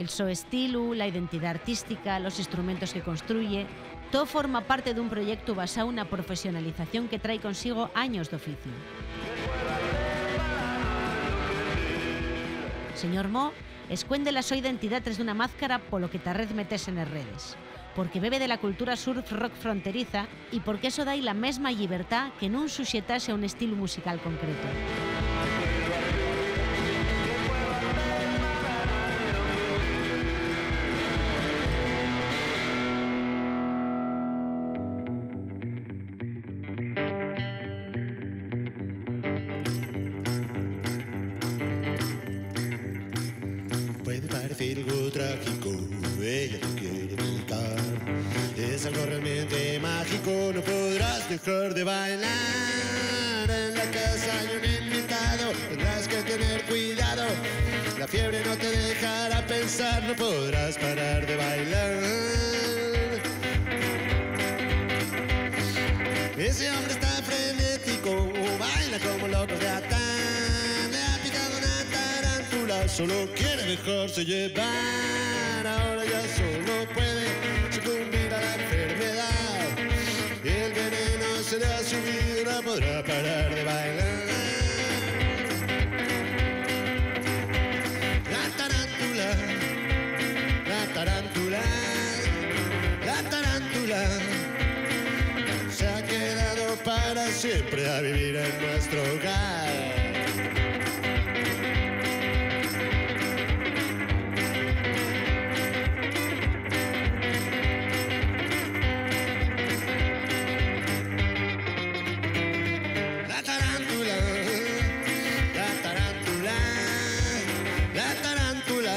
El so estilo, la identidad artística, los instrumentos que construye, todo forma parte d'un proyecto basado en una profesionalización que trae consigo años de oficio. Señor Mo escuende la súa identidade tras dunha máscara polo que tarrez metes en as redes, porque bebe de la cultura surf rock fronteriza e porque eso dai la mesma llibertad que non suxetase a un estilo musical concreto. Puede parecer algo trágico, ella te quiere dedicar. Es algo realmente mágico, no podrás dejar de bailar. En la casa hay un invitado, tendrás que tener cuidado. La fiebre no te dejará pensar, no podrás parar de bailar. Ese hombre está frenético, baila como loco de atán. Le ha picado una tarántula, solo quiere dejarse llevar. Ahora ya solo puede sucumbir a la enfermedad. Y el veneno se le ha subido, no podrá parar de bailar. La tarántula, la tarántula, la tarántula se ha quedado para siempre a vivir en nuestro hogar. La tarántula, la tarántula, la tarántula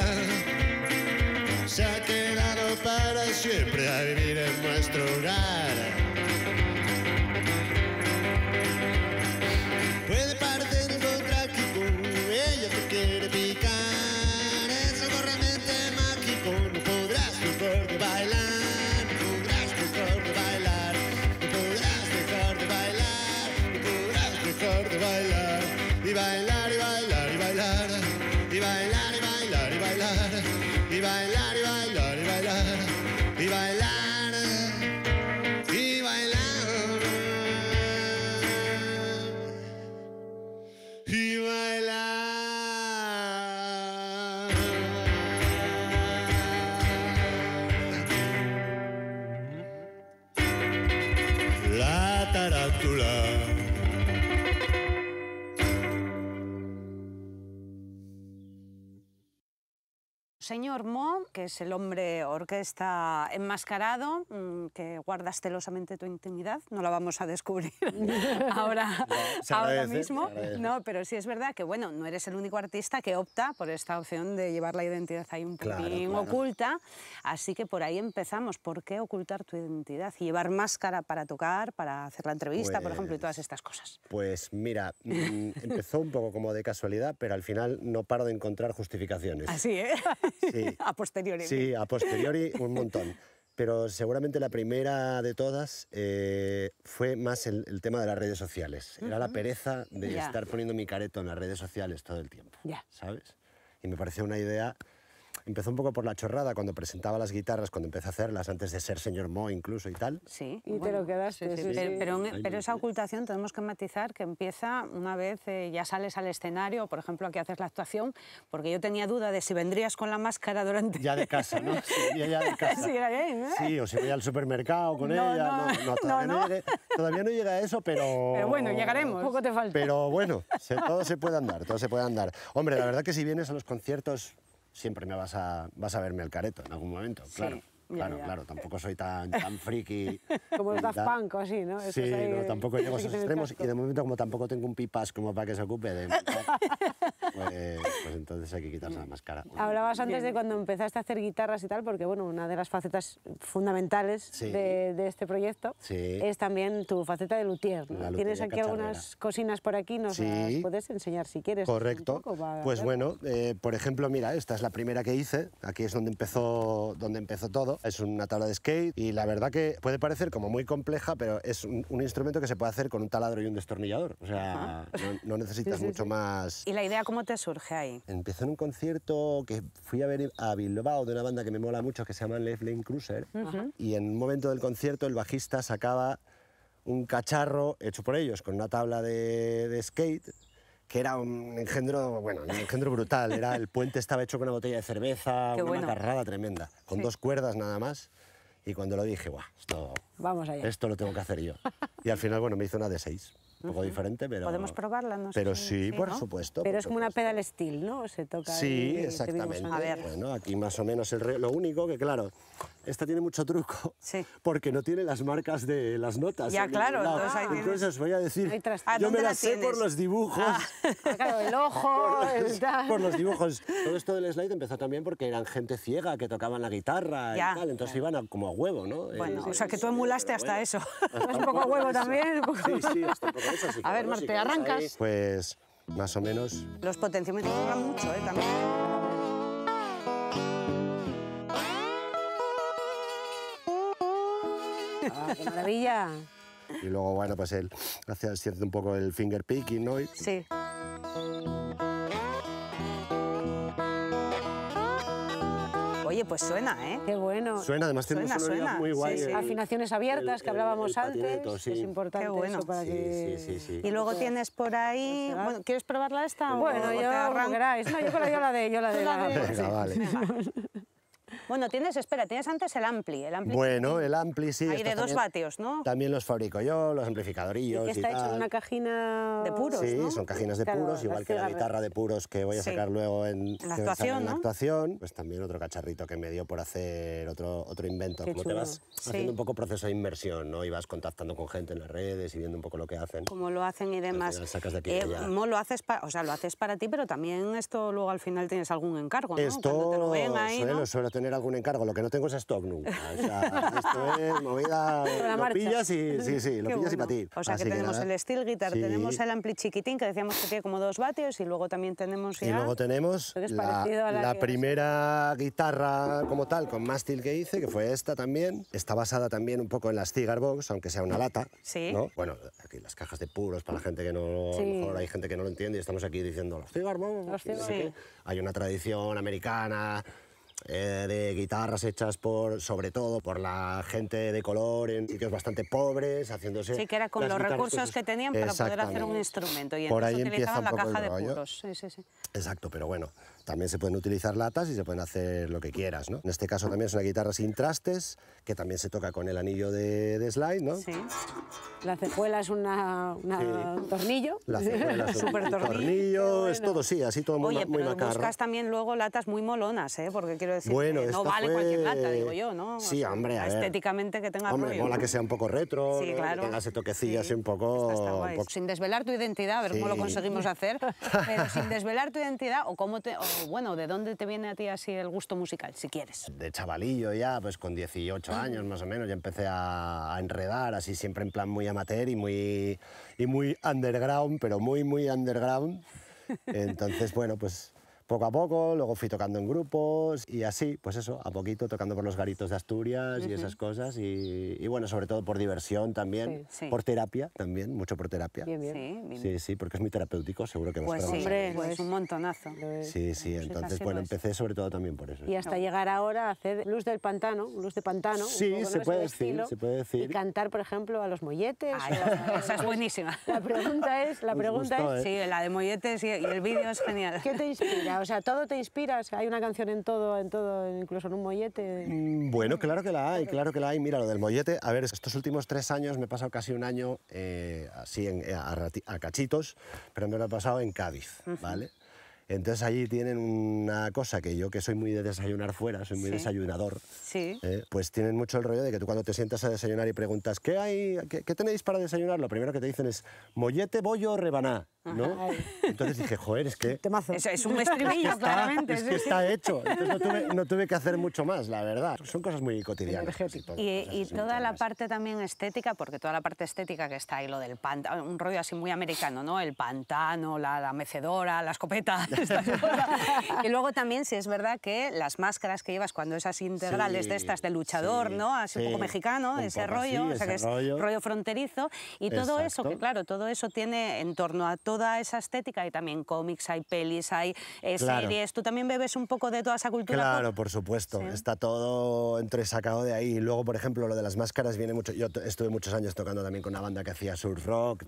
se ha quedado para siempre a vivir en nuestro hogar. Puede parecer algo trágico, ella te quiere picar. Es algo realmente mágico, no podrás dejar de bailar. No podrás dejar de bailar. No podrás dejar de bailar. No podrás dejar de bailar. Y bailar, y bailar, y bailar. Y bailar, y bailar, y bailar. Y bailar, y bailar, y bailar. Y bailar, y bailar. Y bailar. La tarántula. Señor Mo, que es el hombre orquesta enmascarado, que guardas celosamente tu intimidad, no la vamos a descubrir ahora, ahora mismo, no, pero sí es verdad que bueno, no eres el único artista que opta por esta opción de llevar la identidad ahí un poquín oculta, así que por ahí empezamos. ¿Por qué ocultar tu identidad y llevar máscara para tocar, para hacer la entrevista, por ejemplo, y todas estas cosas? Pues mira, empezó un poco como de casualidad, pero al final no paro de encontrar justificaciones. Así, ¿eh? Sí. A posteriori. Sí, a posteriori un montón. Pero seguramente la primera de todas fue más el tema de las redes sociales. Era la pereza de estar poniendo mi careto en las redes sociales todo el tiempo, ¿sabes? Y me pareció una idea... Empezó un poco por la chorrada cuando presentaba las guitarras, cuando empecé a hacerlas, antes de ser señor Mo incluso y tal. Sí. Y bueno, te lo quedaste. Sí, sí. Pero esa ocultación tenemos que matizar que empieza una vez ya sales al escenario, por ejemplo, aquí haces la actuación, porque yo tenía duda de si vendrías con la máscara durante... Ya de casa, ¿no? Sí, ya de casa. Sí, era bien, ¿eh? Sí, o si voy al supermercado con ella. Todavía no llega a eso, pero... Pero bueno, llegaremos. Poco te falta. Pero bueno, todo se puede andar, todo se puede andar. Hombre, la verdad que si vienes a los conciertos... Siempre me vas a verme al careto en algún momento, claro. Sí, claro, tampoco soy tan friki. Como los Daft Punk o así, ¿no? Sí, no, tampoco llego a esos extremos y de momento como tampoco tengo un pipas como para que se ocupe de pues entonces hay que quitarse la máscara. Hablabas antes de cuando empezaste a hacer guitarras y tal, porque bueno, una de las facetas fundamentales de este proyecto es también tu faceta de luthier, ¿no? Tienes aquí algunas cosinas por aquí, nos las puedes enseñar si quieres. Correcto. Pues bueno, por ejemplo, mira, esta es la primera que hice, aquí es donde empezó todo. esto es una tabla de skate y la verdad que puede parecer como muy compleja, pero es un instrumento que se puede hacer con un taladro y un destornillador. O sea, no necesitas mucho más. ¿Y la idea cómo te surge ahí? Empezó en un concierto que fui a ver a Bilbao de una banda que me mola mucho que se llama Left Lane Cruiser. Y en un momento del concierto el bajista sacaba un cacharro hecho por ellos con una tabla de skate, que era un engendro, bueno, un engendro brutal. El puente estaba hecho con una botella de cerveza, una macarrada tremenda, con 2 cuerdas nada más. Y cuando lo dije, ¡guau! Vamos allá. Esto lo tengo que hacer yo. Y al final, bueno, me hizo una de 6. Un poco diferente, pero... ¿Podemos probarla? No sé pero sí, por supuesto. Pero es como una pedal steel, ¿no? Se toca. Sí, exactamente. A ver. Bueno, aquí más o menos lo único que, claro, esta tiene mucho truco, porque no tiene las marcas de las notas. Ya, claro. Entonces os voy a decir, yo me las sé por los dibujos. Claro, el ojo, por los dibujos. Todo esto del slide empezó también porque eran gente ciega que tocaban la guitarra y tal, entonces iban como a huevo, ¿no? Bueno, o sea que tú emulaste hasta eso. Es un poco a huevo también. Sí, hasta un poco eso. A ver, Marte, arrancas. Pues más o menos. Los potenciómetros duran mucho, también. ¡Qué maravilla! Y luego, bueno, pues él hace un poco el finger picking, ¿no? Sí. Oye, pues suena, ¿eh? Qué bueno. Suena, además tiene una sonoridad muy guay. Sí. Afinaciones abiertas, que hablábamos antes, sí. es importante. Qué bueno. Eso para que... Sí. Y luego tienes por ahí... Bueno, ¿quieres probarla esta? Bueno, yo como queráis. No, yo la de... Venga, vale. Bueno, tienes antes el ampli. Bueno, el ampli sí. Hay de 2 vatios, ¿no? También los fabrico yo, los amplificadorillos y y está hecho en una cajina... De puros, sí, ¿no? son cajinas de puros, igual que la guitarra de puros que voy a sacar luego en la actuación, la actuación. Pues también otro cacharrito que me dio por hacer otro invento. Como te vas haciendo un poco proceso de inmersión, ¿no? Y vas contactando con gente en las redes y viendo un poco lo que hacen. Cómo lo hacen y demás. Sacas de aquí y allá. Lo haces para ti, pero también esto luego al final tienes algún encargo, ¿no? Esto te lo ven ahí, ¿no? suelo tener algún encargo. Lo que no tengo es stock nunca. O sea, esto es movida, lo pillas y lo pillas y para ti. O sea, que tenemos el steel guitar, tenemos el ampli chiquitín, que decíamos que tiene como 2 vatios, y luego también tenemos ya... Y luego tenemos la primera guitarra como tal, con mástil que hice, que fue esta también. Está basada también un poco en las Cigar Box, aunque sea una lata, ¿no? Bueno, aquí las cajas de puros, para la gente que no... A lo mejor hay gente que no lo entiende y estamos aquí diciendo los Cigar Box. Hay una tradición americana de guitarras hechas sobre todo por la gente de color en sitios bastante pobres, haciéndose... Sí, que era con los recursos que tenían para poder hacer un instrumento. Y por ahí utilizaban la caja de puros. Sí. Exacto, pero bueno, también se pueden utilizar latas y se pueden hacer lo que quieras, ¿no? En este caso también es una guitarra sin trastes, que también se toca con el anillo de slide, ¿no? Sí. La cejuela es un tornillo. La cejuela es un tornillo, es todo, sí, así todo muy macarro. Buscas también luego latas muy molonas, ¿eh? Porque quiero decir, bueno, no vale cualquier lata, digo yo, ¿no? Sí, hombre, a ver. Estéticamente que tenga rollo. Mola que sea un poco retro, sí, claro. Que tenga ese toquecillo así un poco... Está guay. Sin desvelar tu identidad, a ver cómo lo conseguimos hacer, pero sin desvelar tu identidad, o de dónde te viene a ti así el gusto musical, si quieres. De chavalillo ya, pues con 18 años más o menos, ya empecé a enredar, así siempre en plan muy amateur y muy underground, pero muy underground. Entonces, bueno, pues poco a poco, luego fui tocando en grupos y así, pues eso, a poquito tocando por los garitos de Asturias y esas cosas y bueno, sobre todo por diversión también, por terapia también, mucho por terapia. Bien. Sí, porque es muy terapéutico, seguro que pues sí, pues un montonazo. Sí, entonces bueno, empecé sobre todo también por eso. Y hasta llegar ahora a hacer blues de pantano. Sí, se puede decir. Y cantar, por ejemplo, a los Molletes. Esa es buenísima. La pregunta es, sí, la de Molletes y el vídeo es genial. ¿Qué te inspira? O sea, ¿todo te inspira? O sea, ¿hay una canción en todo, incluso en un mollete? Bueno, claro que la hay. Mira, lo del mollete, a ver, estos últimos 3 años me he pasado casi un año así a cachitos, pero me lo he pasado en Cádiz, ¿vale? Entonces allí tienen una cosa que yo, que soy muy de desayunar fuera, soy muy desayunador, pues tienen mucho el rollo de que tú cuando te sientas a desayunar y preguntas ¿qué tenéis para desayunar? Lo primero que te dicen es mollete, bollo o rebaná. ¿no? Entonces dije, joder, es que... Es un estribillo, claramente. Es que está hecho. Entonces no tuve que hacer mucho más, la verdad. Son cosas muy cotidianas. Y toda la parte también estética, porque toda la parte estética que está ahí, lo del pantano, un rollo así muy americano, ¿no? El pantano, la mecedora, la escopeta. Y luego también, si es verdad que las máscaras que llevas cuando es así integrales de estas de luchador, ¿no? Así un poco mexicano, ese rollo, o sea, que es rollo fronterizo. Y todo eso, que claro, todo eso tiene en torno a toda esa estética, y también cómics, hay pelis, hay series. ¿Tú también bebes un poco de toda esa cultura? Claro, por supuesto. Está todo entresacado de ahí. Y luego, por ejemplo, lo de las máscaras viene mucho... Yo estuve muchos años tocando también con una banda que hacía surf rock.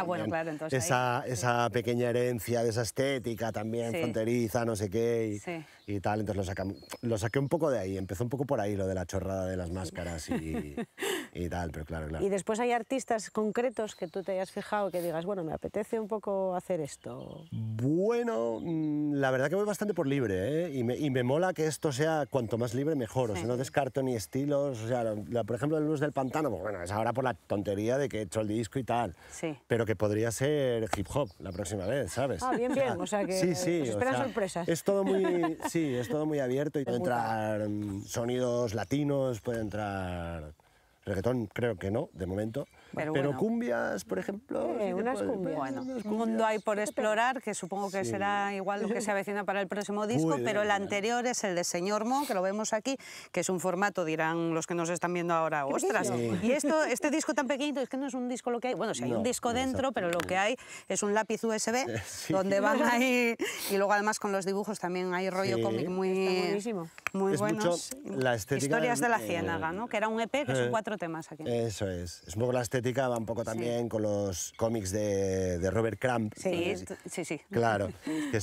Bueno, claro, entonces esa pequeña herencia de esa estética también fronteriza, no sé qué, y tal. Entonces lo saqué un poco de ahí. Empezó un poco por ahí lo de la chorrada de las máscaras y tal, pero claro. ¿Y después hay artistas concretos que tú te hayas fijado que digas, bueno, me apetece un poco hacer esto? Bueno, la verdad que voy bastante por libre, ¿eh? Y me mola que esto sea cuanto más libre mejor. O sea, no descarto ni estilos. O sea, por ejemplo, el blues del pantano, pues bueno, es ahora por la tontería de que he hecho el disco y tal. Pero que podría ser hip hop la próxima vez, ¿sabes? Bien. O sea que esperan sorpresas. Es todo muy abierto y puede entrar sonidos latinos, puede entrar reggaetón, creo que no, de momento. Pero cumbias, por ejemplo... unas cumbias. Bueno, un mundo hay por explorar, que supongo que será igual lo que se avecina para el próximo disco, pero el anterior es el de Señor Mo, que lo vemos aquí, que es un formato, dirán los que nos están viendo ahora, ostras. Y este disco tan pequeñito, es que no es un disco lo que hay. Bueno, sí hay un disco dentro, pero lo que hay es un lápiz USB, donde van ahí... Y luego además con los dibujos también hay rollo cómic muy buenos. La estética Historias de la Ciénaga, ¿no? Que era un EP, que son 4 temas aquí. Eso es. Es un poco la estética, va un poco también con los cómics de Robert Crumb. Sí. Claro, que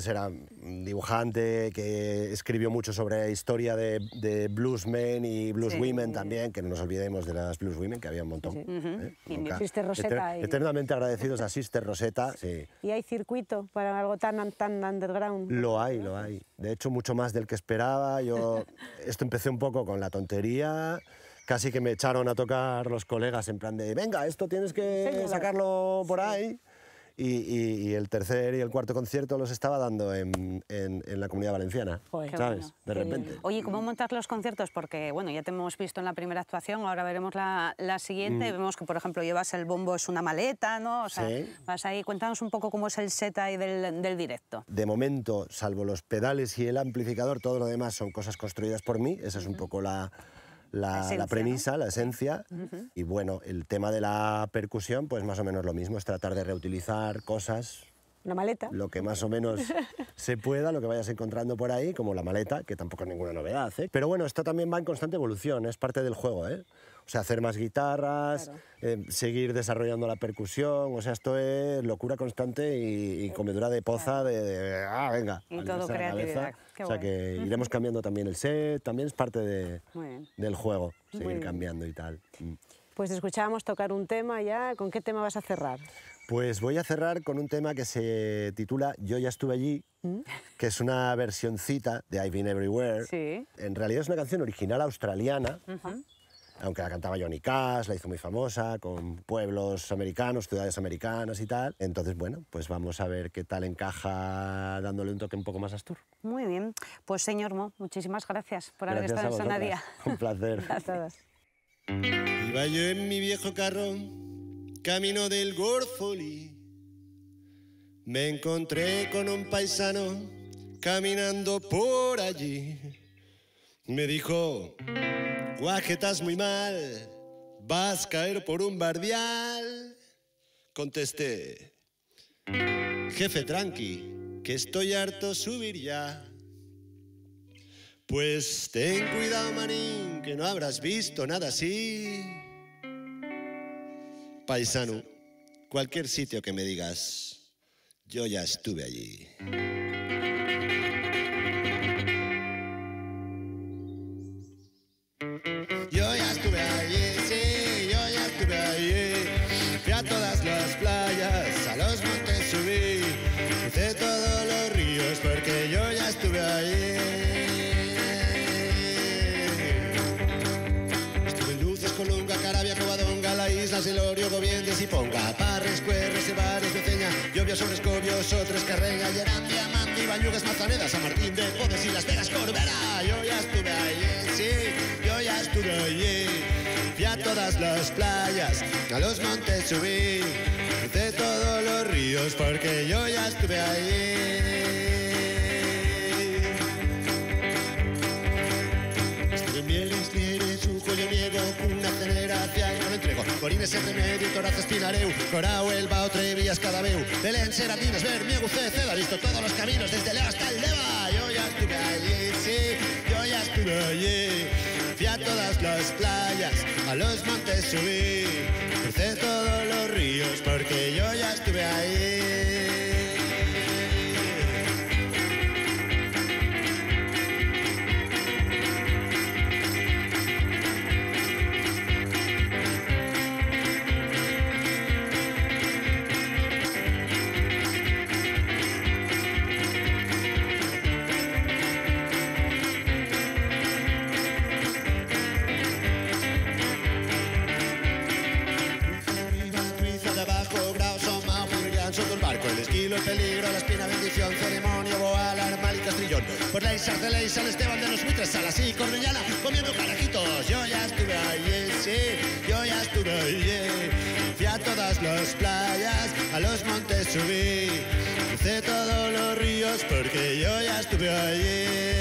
era un dibujante que escribió mucho sobre historia de bluesmen y blueswomen también, que no nos olvidemos de las blueswomen, que había un montón. Sister Rosetta. Eternamente agradecidos a Sister Rosetta. ¿Y hay circuito para algo tan underground? Lo hay. De hecho, mucho más del que esperaba. Esto empecé un poco con la tontería. Casi que me echaron a tocar los colegas en plan de, venga, esto tienes que sacarlo por ahí. Y el tercer y el cuarto concierto los estaba dando en la Comunidad Valenciana, ¿sabes? De repente. Oye, ¿cómo montar los conciertos? Porque, bueno, ya te hemos visto en la primera actuación, ahora veremos la siguiente. Vemos que, por ejemplo, llevas el bombo, es una maleta, ¿no? O sea, vas ahí, cuéntanos un poco cómo es el set ahí del directo. De momento, salvo los pedales y el amplificador, todo lo demás son cosas construidas por mí. Esa es un poco la premisa, ¿no? La esencia. Y bueno, el tema de la percusión, pues más o menos lo mismo, es tratar de reutilizar cosas. La maleta. Lo que más o menos se pueda, lo que vayas encontrando por ahí, como la maleta, que tampoco es ninguna novedad, ¿eh? Pero bueno, esto también va en constante evolución, es parte del juego, ¿eh? O sea, hacer más guitarras, seguir desarrollando la percusión, o sea, esto es locura constante y comedura de poza venga. Y todo creatividad. O sea, que iremos cambiando también el set, también es parte del juego, seguir cambiando y tal. Pues escuchábamos tocar un tema ya, ¿con qué tema vas a cerrar? Pues voy a cerrar con un tema que se titula Yo ya estuve allí, que es una versioncita de I've Been Everywhere. En realidad es una canción original australiana, aunque la cantaba Johnny Cash, la hizo muy famosa, con pueblos americanos, ciudades americanas y tal. Entonces, bueno, pues vamos a ver qué tal encaja dándole un toque un poco más Astur. Muy bien. Pues, señor Mo, muchísimas gracias por haber estado en Sonadía. Un placer. Gracias a todos. Iba yo en mi viejo carro, camino del Gorfoli. Me encontré con un paisano caminando por allí. Me dijo, guaje, estás muy mal, vas a caer por un bardial. Contesté, jefe, tranqui, que estoy harto subir ya. Pues ten cuidado, manín, que no habrás visto nada así. Paisano, cualquier sitio que me digas, yo ya estuve allí. Yo ya estuve allí, sí, yo ya estuve allí. Fui a todas las playas, a los montes subí, crucé todos los ríos porque yo ya estuve allí. Estuve en Luces, Colunga, Carabia, Covadonga, la isla Ribes, Elorio, Gobiendes y Ponga, Parres, Cuerres, Ebares, Beceña, Llobia, sobre Escobios, Sotres, Carreña, Llerán, Diamante, Bañugas, Mazaneda, San Martín de Podes y Las Vegas, Corbera. Yo ya estuve allí, sí, yo ya estuve allí. Fui a todas las playas, a los montes subí, crucé todos los ríos porque yo ya estuve allí. Mieles, Lieres, Ujo, yo niego, una ceneracia y no lo entrego. Corines, el remedio, Toraz, Espinareu, Corau, Elba, Trevías, Cadabeu, Belén, Seratinas, Bermiego, Ceda, visto todos los caminos desde Leva hasta el Deva. Yo ya estuve allí, sí, yo ya estuve allí. Fui a todas las playas, a los montes subí, crucé todos los ríos porque yo ya estuve ahí. El esquilo, el peligro, la espina, bendición, ceremonia, boal, armal y castrillón. Por la Isarceley, San Esteban de los Buitres, Salas y Cornellana, comiendo carajitos. Yo ya estuve allí, sí, yo ya estuve allí. Fui a todas las playas, a los montes subí, crucé todos los ríos porque yo ya estuve allí.